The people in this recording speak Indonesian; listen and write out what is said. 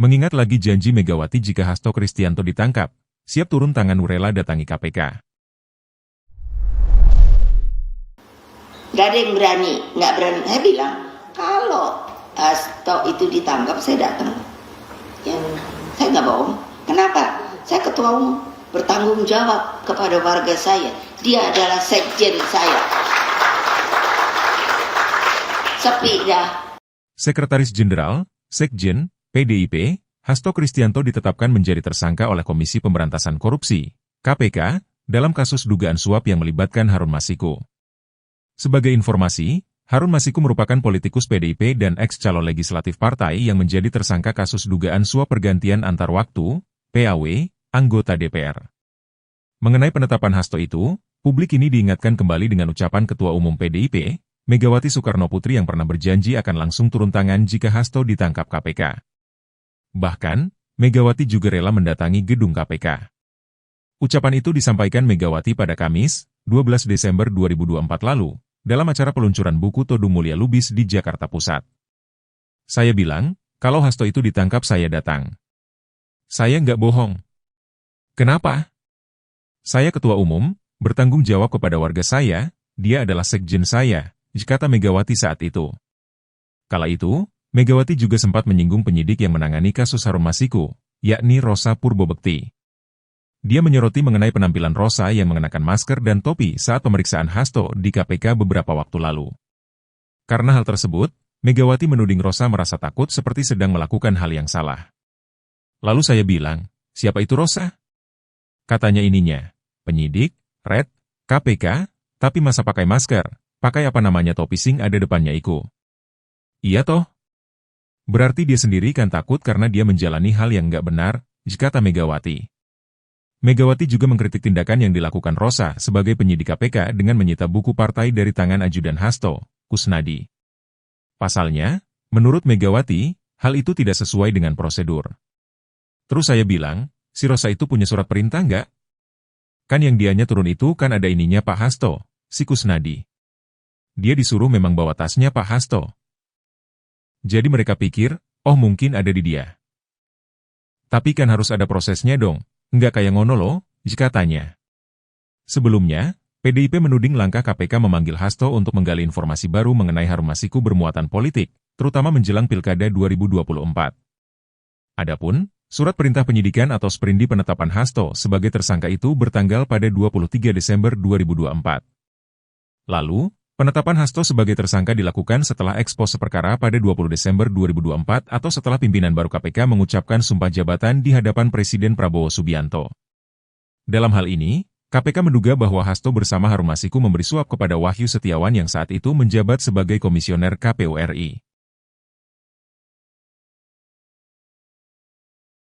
Mengingat lagi janji Megawati jika Hasto Kristianto ditangkap, siap turun tangan rela datangi KPK. Gak ada yang berani, nggak berani. Saya bilang, kalau Hasto itu ditangkap, saya datang. Saya nggak bohong. Kenapa? Saya ketua umum, bertanggung jawab kepada warga saya. Dia adalah sekjen saya. Sepi dah. Sekretaris Jenderal, Sekjen, PDIP, Hasto Kristianto ditetapkan menjadi tersangka oleh Komisi Pemberantasan Korupsi, KPK, dalam kasus dugaan suap yang melibatkan Harun Masiku. Sebagai informasi, Harun Masiku merupakan politikus PDIP dan ex-calon legislatif partai yang menjadi tersangka kasus dugaan suap pergantian antar waktu, PAW, anggota DPR. Mengenai penetapan Hasto itu, publik ini diingatkan kembali dengan ucapan Ketua Umum PDIP, Megawati Soekarnoputri yang pernah berjanji akan langsung turun tangan jika Hasto ditangkap KPK. Bahkan, Megawati juga rela mendatangi gedung KPK. Ucapan itu disampaikan Megawati pada Kamis, 12 Desember 2024 lalu, dalam acara peluncuran buku Todung Mulya Lubis di Jakarta Pusat. Saya bilang, kalau Hasto itu ditangkap saya datang. Saya nggak bohong. Kenapa? Saya ketua umum, bertanggung jawab kepada warga saya, dia adalah sekjen saya, kata Megawati saat itu. Kala itu, Megawati juga sempat menyinggung penyidik yang menangani kasus Harun Masiku, yakni Rosa Purbobekti. Dia menyoroti mengenai penampilan Rosa yang mengenakan masker dan topi saat pemeriksaan Hasto di KPK beberapa waktu lalu. Karena hal tersebut, Megawati menuding Rosa merasa takut seperti sedang melakukan hal yang salah. Lalu saya bilang, siapa itu Rosa? Katanya ininya, penyidik, Red, KPK, tapi masa pakai masker, pakai apa namanya topi sing ada depannya iku. Iya toh? Berarti dia sendiri kan takut karena dia menjalani hal yang nggak benar, kata Megawati. Megawati juga mengkritik tindakan yang dilakukan Rosa sebagai penyidik KPK dengan menyita buku partai dari tangan ajudan Hasto, Kusnadi. Pasalnya, menurut Megawati, hal itu tidak sesuai dengan prosedur. Terus saya bilang, si Rosa itu punya surat perintah nggak? Kan yang dianya turun itu kan ada ininya Pak Hasto, si Kusnadi. Dia disuruh memang bawa tasnya Pak Hasto. Jadi mereka pikir, oh mungkin ada di dia. Tapi kan harus ada prosesnya dong, nggak kayak ngono loh, katanya. Sebelumnya, PDIP menuding langkah KPK memanggil Hasto untuk menggali informasi baru mengenai Harun Masiku bermuatan politik, terutama menjelang Pilkada 2024. Adapun, surat perintah penyidikan atau sprindi penetapan Hasto sebagai tersangka itu bertanggal pada 23 Desember 2024. Lalu, penetapan Hasto sebagai tersangka dilakukan setelah ekspos perkara pada 20 Desember 2024 atau setelah pimpinan baru KPK mengucapkan sumpah jabatan di hadapan Presiden Prabowo Subianto. Dalam hal ini, KPK menduga bahwa Hasto bersama Harun Masiku memberi suap kepada Wahyu Setiawan yang saat itu menjabat sebagai komisioner KPU RI.